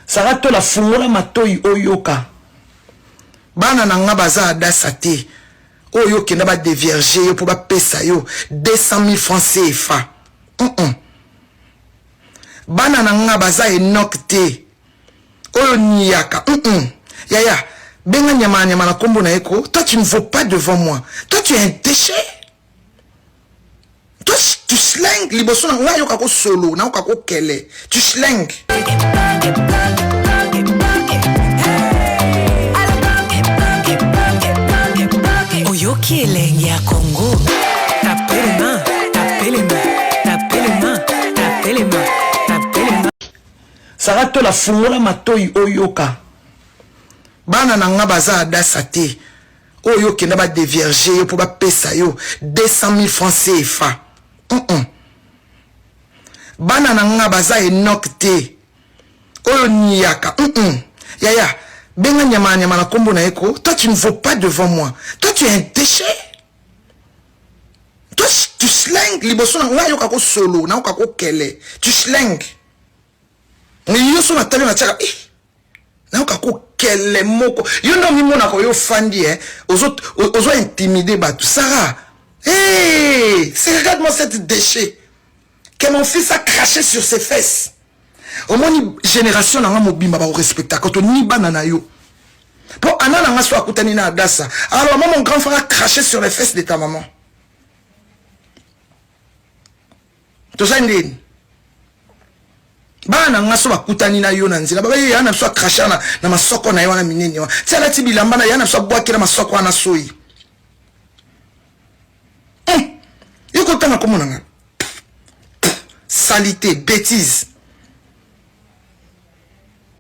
Sarah to la fungola matoi oyoka. Bana nanga baza adasa te. Oyo kenda ba dévierger yo pour ba pesa yo 200 000 francs CFA. Bana nanga baza enok te. Oyo niyaka. Yaya, benga nyama na kombo na eko. Toi tu ne vaux pas devant moi. Toi tu es un déchet. Toi tu slang liboso na yo kako solo na kako kele. Tu slang. Oyo kieleng ya Congo. Tapez les mains, tapez les mains, tapez les mains, tapez les mains, tapez les mains. Sarah to la fungola matoi oyoka. Bana nanga baza adasa te. Oyo kenda ba dévierger yo pour ba pesa yo 200 000 francs CFA. Bana nanga baza enok te. Oyo niyaka. Yaya, benga nyama na kombo na eko. Toi tu ne vaux pas devant moi. Toi tu es un déchet. Toi tu slang liboso na yo kako solo na kako kele. Tu slang. Mais yo so na tabi na tchaka. Na kako kele moko. Yo no mi mona ko yo fandi ozo intimider batu. Sarah. Hey, regarde-moi cette déchet. Que mon fils a craché sur ses fesses. Au moins, une génération n'a pas mobimba au respect. Quand on n'y banana yo. Pour Anna n'a pas soit koutani na adasa. Alors, mon grand frère a craché sur les fesses de ta maman. Tu sais, Ndine. Bana nga so bakutani na yo na nzila. Baba ye yana so craché na masoko na yo na minene. Tsala tibilamba na yana so boaki na masoko na soyi. Yoko tanga komona nga. Salité, bêtise.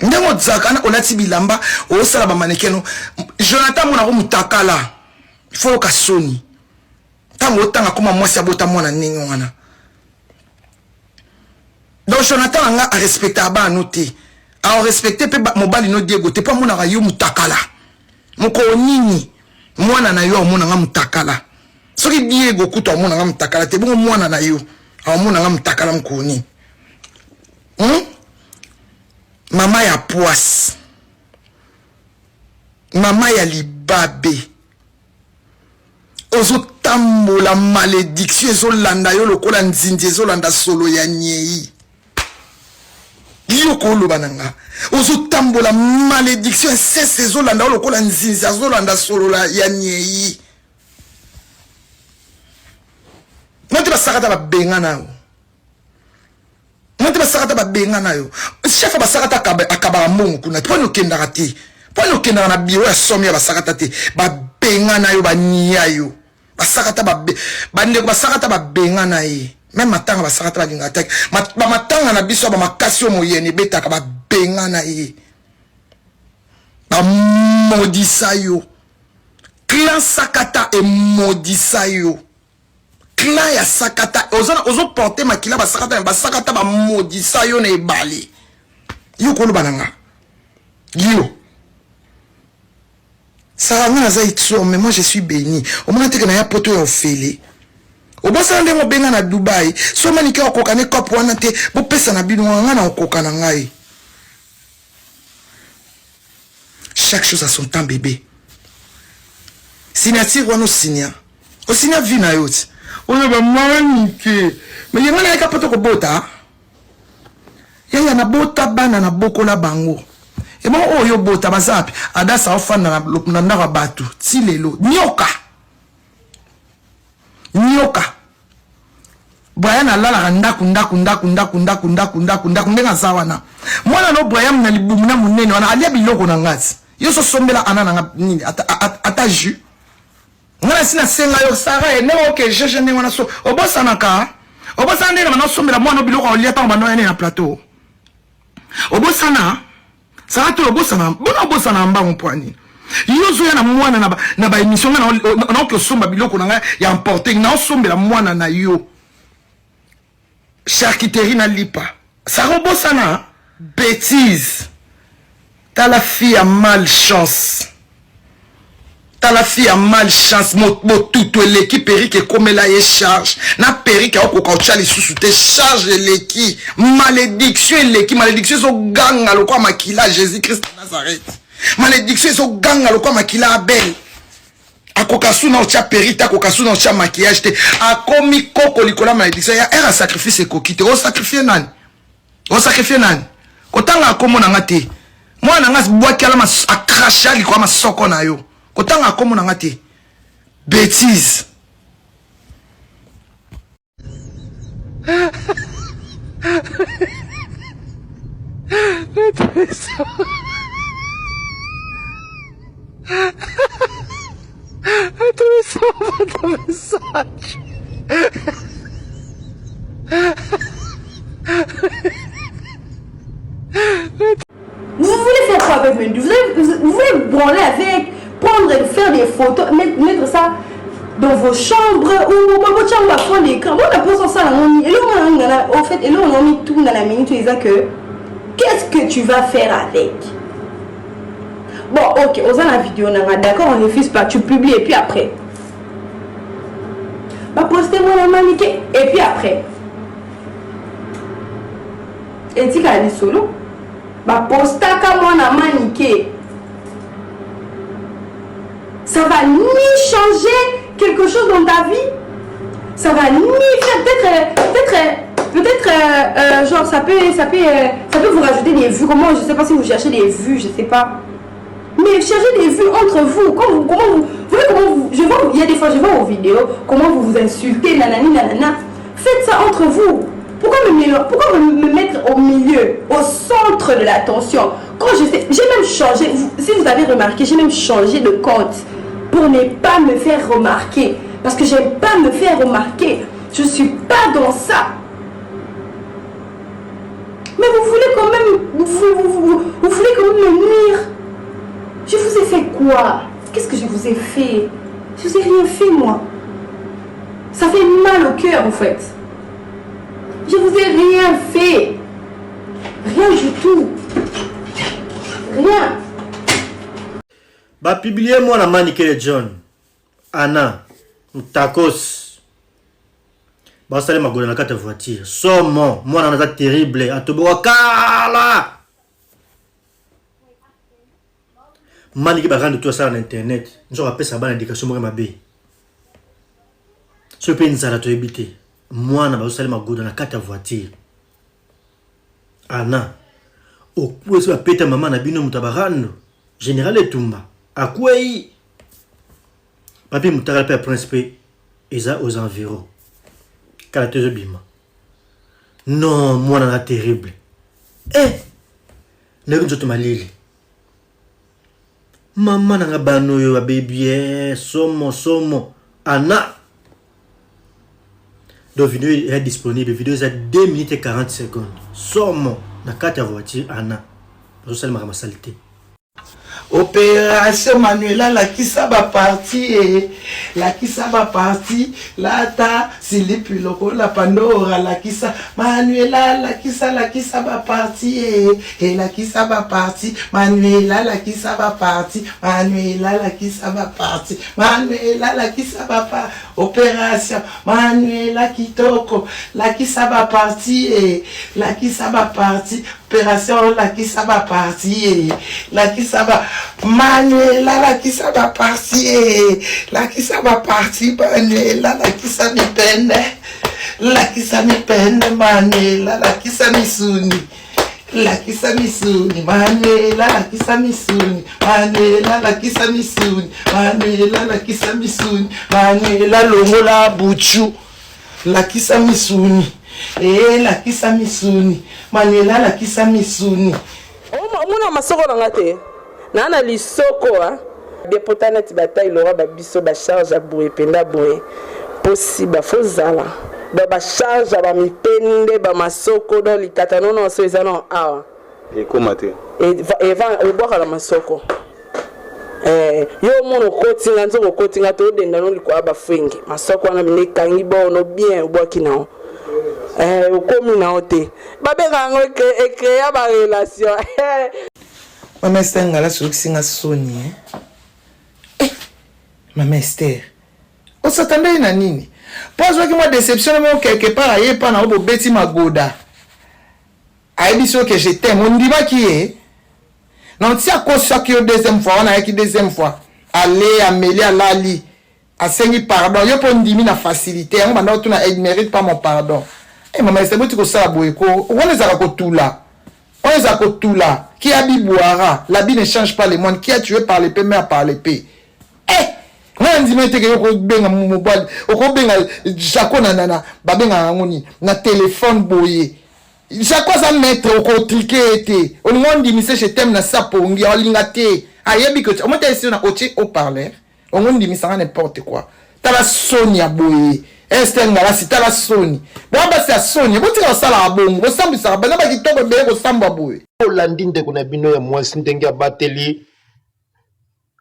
Ndemo dzakana olati bilamba osala ba manekeno. Jonathan mona ko mutakala. Il faut ka soni. Tango tanga koma mwasi abota mwana ningi wana. Donc Jonathan nga a respecté aba noté. A respecté pe mobali no Diego te pa mona ka yo mutakala. Moko nini mwana na yo mona nga mutakala. Soki Diego kuto mona nga mutakala te bongo mwana na yo. Mona nga mutakala mkoni. Mama ya poisse. Mama ya libabe. Ozo tambo la malédiction ezo landa yo lokola nzinzi ezo landa solo ya nyei. Yo ko lobananga. Ozo tambo la malédiction ezo landa yo lokola nzinzi ezo landa solo ya nyei. Noti basakata ba benga na yo. Noti basakata ba benga na yo. Chef basakata akaba mongo kuna. Po no kenda kati. Po no kenda na biwo ya somi ya basakata te. Ba benga na yo ba nia yo. Basakata ba bande ko basakata ba benga na ye. Même matanga basakata ba linga tek. Ba matanga na biso ba makasi yo moyeni beta ka ba benga na ye. Ba modisa yo. Clan sakata e modisa yo. Clan ya sakata ozo porter makila basakata ba modisa yo na ebale. Yo ko bananga. Yo. Ça nga za itso mais moi je suis béni. Au moins te na ya poto ya ofele. Obosa ndemo benga na Dubai. So mani ke okokane kopo wana te bo pesa na bino nga na okokana ngai. Chaque chose a son temps bébé. Signature wano signa. O signa vina yoti. Oyo ba manike. Mais yenga na ka poto ko bota. Yaya na bota bana na bokola bango. Et bon oyo bota bazapi adasa ofana na ndaka batu ti lelo nyoka. Nyoka. Brian alala ndaku ndenga zawana. Mwana no Brian na libumuna munene wana alia biloko na ngati. Yo so sombela anana nga nini ata jus. Ngana sina senga yo sara ne oke jeje ne wana so obosa naka. Obosa ndenge na sombela mwana biloko alia pa bano ene na plateau. Obosa na ça to obosa na bona obosa na mbango poani. Yo zo ya na mwana na ba émission na ko somba biloko na ya importer na sombela mwana na yo. Charcuterie na lipa. Ça obosa na bêtise. T'as la fille à malchance. T'as la fille a malchance, tout l'équipe Perique comme là et charge. Na Perique a au les sous-souté charge l'équipe. Malédiction l'équipe, malédiction so gang à quoi makila Jésus-Christ de Nazareth. Malédiction so gang à quoi makila Abel. A kokasu na ocha Perique, a kokasu na ocha maquillage te. A komi koko likola malédiction. Ya era sacrifice kokite. O sacrifier nani? O sacrifier nani? Kotanga komo na ngate. Moi na ngas boaki ala mas a cracher likwa masoko na yo. Kotanga komo na ngate. Bêtise. Votre message. Vous voulez faire quoi avec Mendy? Vous voulez branler avec, prendre et faire des photos, mettre ça dans vos chambres ou votre chambre à fond d'écran. Moi, on a posé ça et là, en fait, et là, on a mis tout dans la minute et que qu'est-ce que tu vas faire avec? Bon, ok, on a la vidéo, d'accord, on refuse pas, tu publies et puis après. Bah, postez-moi la maniquée et puis après. Et dit qu'elle est solo. Bah, postaka moi la maniquée. Ça va ni changer quelque chose dans ta vie. Ça va ni faire peut-être genre ça peut vous rajouter des vues. Comment, je sais pas si vous cherchez des vues, je sais pas. Mais cherchez des vues entre vous. Il y a des fois je vois vos vidéos, comment vous vous insultez, nanani, nanana. Faites ça entre vous. Pourquoi me mettre au milieu, au centre de l'attention? Quand j'ai même changé, si vous avez remarqué, j'ai même changé de compte pour ne pas me faire remarquer. Parce que j'aime pas me faire remarquer. Je suis pas dans ça. Mais vous voulez quand même, vous voulez quand même me nuire. Je vous ai fait quoi? Qu'est-ce que je vous ai fait? Je vous ai rien fait, moi. Ça fait mal au cœur, en fait. Je vous ai rien fait. Rien du tout. Rien. Bah, publiez moi la maniquée John. Anna. Takos. Bah, ça ma na carte voiture. Somme. Moi, on a terrible. Atobo kala. Maniquée, bah, rendre tout ça en internet. Je rappelle ça, bah, l'indication, moi, ma bé. Ce pays, nous a tout évité. Moi, je suis dans la carte voiture. Anna. Au coup, je vais maman na bino mutabarano. Général Etumba. À quoi y? Papi mutarapé principe. Eza aux environs. Kalatezo bima. Non, moi, na terrible. N'est-ce pas malili? Maman na bano yo baby. Somo. Anna. La vidéo est disponible. La vidéo est à 2 minutes et 40 secondes. Somme la carte à voiture, Anna. Je sais ma saleté. Opération Manuela la kisaba partie la kisaba partie la ta silipi loko la pandora la kisa Manuela la kisaba partie et la kisaba partie Manuela la kisaba partie Manuela la kisaba partie Manuela la kisaba partie opération Manuela kitoko la kisaba partie et la kisaba partie opération la kisaba partie la kisaba Manuela la kisaba partie la kisaba partie Manuela la kisaba pende la kisaba pende Manuela la kisaba suni la kisaba suni Manuela la kisaba suni Manuela la kisaba suni Manuela la kisaba suni Manuela longola buchu la kisaba suni la kisaba suni Manuela la kisaba suni muna masoko na ngate na lisoko a depotana ti bataille lora ba biso ba charge a boye penda boye possible fozala ba charge ba mipende ba masoko do likata non so ezana a et comment te et va boire la masoko yo mono kotinga nzo kotinga to denda no liko aba fwenge masoko na mine kangi bono bien boki na komi na ote babeka ngo créer ba relation. Mama Esther ngala soki singa soni Maman Esther. On s'attendait à nini? Parce que moi, déception, quelque part, aïe, pas na obo beti magoda. Aïe, dit que je t'aime. On dit pas qui est. Non, si à cause ça qui est deuxième fois, on a qui deuxième fois. Allez, Amélie, Lali. A saigné pardon. Yo pour une na facilité. On m'a dit, tu ne mérites pas mon pardon. Eh, maman, c'est bon, tu sais ça, boyko. On est à tout là. On est à tout là. Qui a dit boira? L'habit ne change pas les moines. Qui a tué par l'épée, mais par l'épée. Eh! On dit que yo benga mobile. Oko benga jako na babenga ngoni na téléphone boye. Chaque ça mettre au cliquer été. On dit mais je t'aime na ça pour ngi olingate. Ayebi que on m'a ici na coaché au parleur. On dit mais ça n'importe quoi. T'as la Sonia boye. Esther ngala si t'as la Sony. Bon bah c'est Sonia. Bon tu vas ça la bongo. Bon ça ça ba na ba ki to be ko samba boye. Olandinde kuna bino ya mwasi ndenge ya bateli.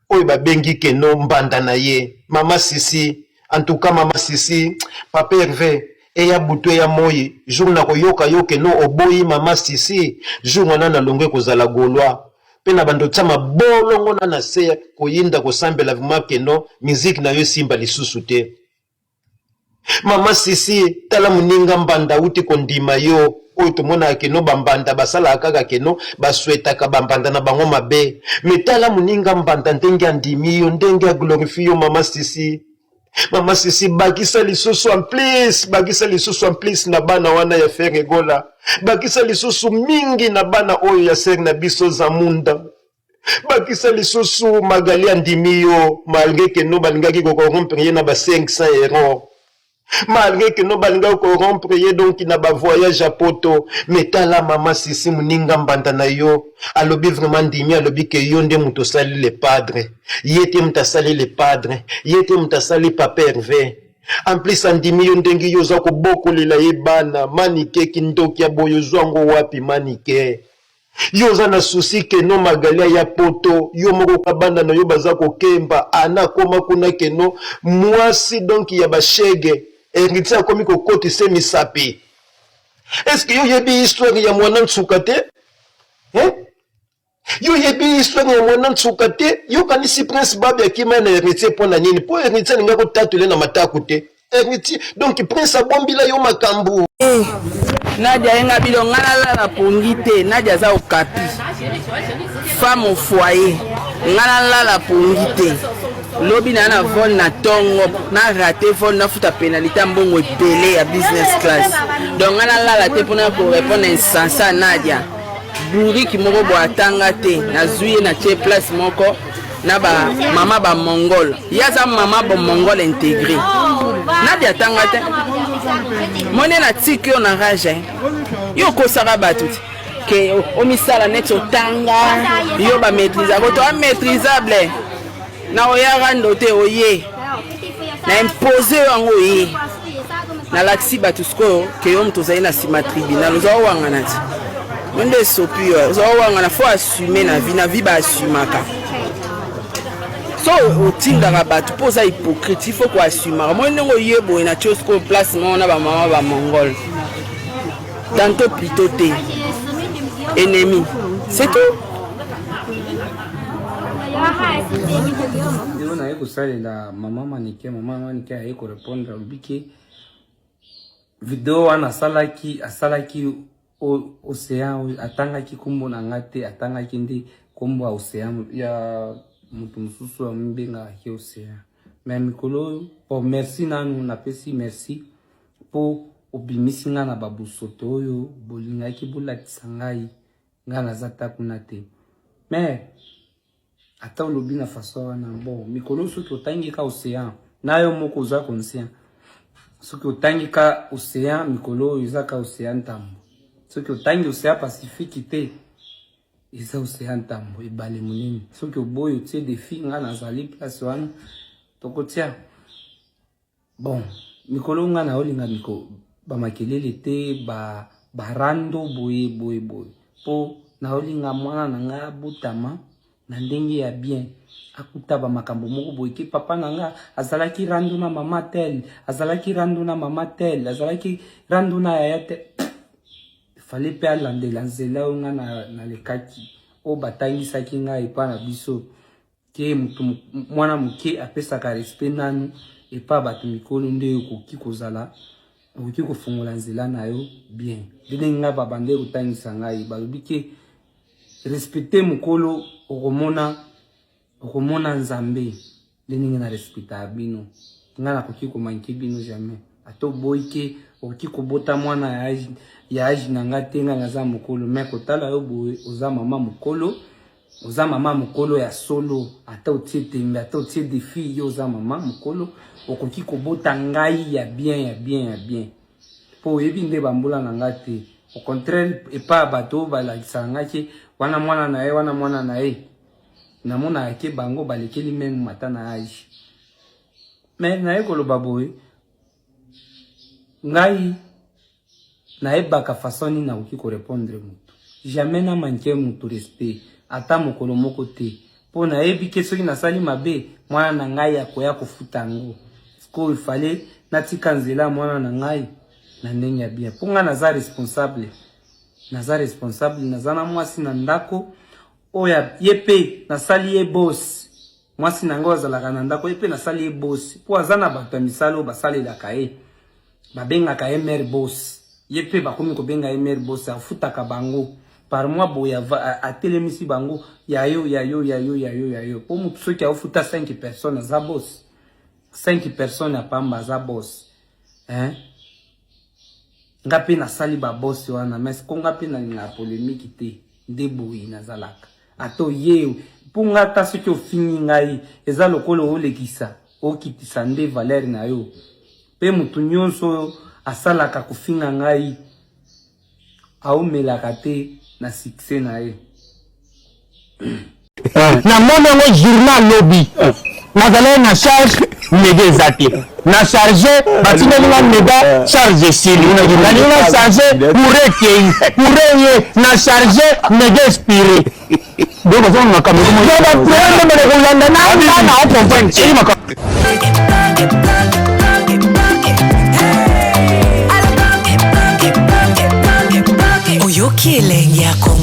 Oye babengi keno mbanda na ye. Mama Sisi, en tout cas Mama Sisi, Papa Hervé, eya butu ya moyi, jour na koyoka yo keno oboyi Mama Sisi, jour wana na longwe kozala golwa. Pe na bando tsama bolongo na se koyinda kosambela vima keno, musique na yo simba lisusu te. Mama Sisi, tala muninga mbanda uti kondima yo. Oyo tomona keno bambanda basala kaka keno basweta ka bambanda na bango mabe metala muninga mbanda ndenge andimi yo ndenge glorifie yo Mama Sisi. Mama Sisi bakisa lisusu en plus na bana wana ya faire gola bakisa lisusu mingi na bana oyo ya ser na biso za munda bakisa lisusu magali andimi yo malgré que no balingaki ko corrompre ye na ba 500 €. Malgré que nous balinga corrompre ye donc na ba voyage à poto metala Mama Sisi muninga mbanda na yo alobi vraiment ndimi alobi ke yo nde muto sali le padre yete mutasali le padre yete mutasali Papa Hervé en plus andimi yo ndengi yo za ko bokolela ye bana manike kindoki ya boyo zwango wapi manike yo za na souci ke no magalia ya poto yo moko kabanda na yo baza ko kemba ana koma kuna ke no mwasi donc ya bashege héritier comme kokoti se misapi. Est-ce que yo yebi histoire ya mwana ntsukate? Yo yebi histoire ya mwana ntsukate? Yo kanisi prince babi akima na héritier pona nini? Po héritier ninga ko tatule na mataku te. Héritier donc prince abombila yo makambu. Nadia enga bilongana la pongite, Nadia za okapi. Femme au foyer. Ngana la pongite. Lobi na vol na tongo na raté vol na futa pénalité mbongo belé ya business class. Donc ngana la te pona pour répondre insensé Nadia. Buri ki moko bo atanga te na zuye na che place moko na ba mama ba mongol. Yaza mama ba mongol intégré. Nadia tanga te. Mone na tiki on rage. Yo ko sara batuti. Que o misala net tanga yo ba maîtriser ko to maîtrisable. Na oya ndote oye na imposer yango oye na laksi batusko ke yo mto zaina sima tribunal zo wanga nati mwende sopi yo zo wanga na faut assumer na vie ba assumaka so otinga ka batu poza hypocrite il faut ko assuma mwende ngo yebo na chosko place na ba mama ba mongol tanto plutôt te ennemi c'est tout. Ndio na yeko sale la mama manike ayeko répondre albike video wana asalaki océan atangaki kombo na ngate atangaki ndi kombo ya océan ya mutu mususu ya mbenga ki océan mais mikolo pour merci nanu na pesi merci pour obimisi nga na babusoto oyo bolingaki bolakisa ngai nga nazata kuna te mais ata lobi na façon wana bon mikolo soki otangi ka océan nayo moko za conscient soki otangi ka océan mikolo iza ka océan tambo soki otangi océan Pacifique te iza océan tambo ebale munene soki oboyo tie défi nga nazali place wana tokotia bon mikolo nga na olinga miko ba makelele te ba barando boye po na olinga mwana na nga butama na ndenge ya bien akutaba makambo moko boye ki papa nanga azalaki randu na mama tel azalaki randu na mama tel azalaki randu na yaya tel fallait pe alande la nzela nga na lekaki o batangisaki nga epa na biso ke mwana muke apesaka respect nanu epa bato mikolo nde okoki kozala okoki kofungola nzela na yo bien ndenge nga babande kotangisa ngai balobi ke respecte mokolo okomona nzambe ndenge na respecta bino nga nakoki komanke bino jamais ato boyi ke okoki kobota mwana ya age na nga te nga naza mokolo me kotala yo boye oza mama mokolo ya solo ata otie tembe ata otie defi yo oza mama mokolo okoki kobota ngai ya bien po oyebi nde bambula na nga te au contraire epa bato balakisaka nga ke wana mwana na ye namona ke bango balekeli meme mata na age me naye koloba boye ngai nayebaka façon nini nakoki korépondre moto jamais na manke moto respect ata mokolo moko te mpo nayebi ke soki nasali mabe mwana na ngai akoya kofuta yango sko ifale natika nzela mwana na ngai na ndenge ya bien mpo ngai naza responsable naza na mwasi na ndako oyo ye mpe nasali ye boss mwasi na ngai azalaka na ndako ye mpe nasali ye boss mpo aza na bato ya misala oyo basalelaka ye babengaka ye mare boss ye mpe bakomi kobenga ye mare boss afutaka bango par mois boye atelemisi bango yayo po motu soki aofuta 5 personnes aza boss 5 personnes apamba aza boss nga mpe nasali babosi wana mais ko nga mpe nalinga polémique te nde boye nazalaka ato ye mpo nga ata soki ofingi ngai eza lokolo olekisa okitisa nde valeur na yo mpe motu nyonso asalaka kofinga ngai aomelaka te na succès na ye na moni yango journal lobi nazalaki na charge mega eza te na charge batindelinga mega charge sili nalinga charge courant ye na charge mega expiré donc ozonga kamebaprememele kolanda na okomprendre Oyoki elenge ya Congo.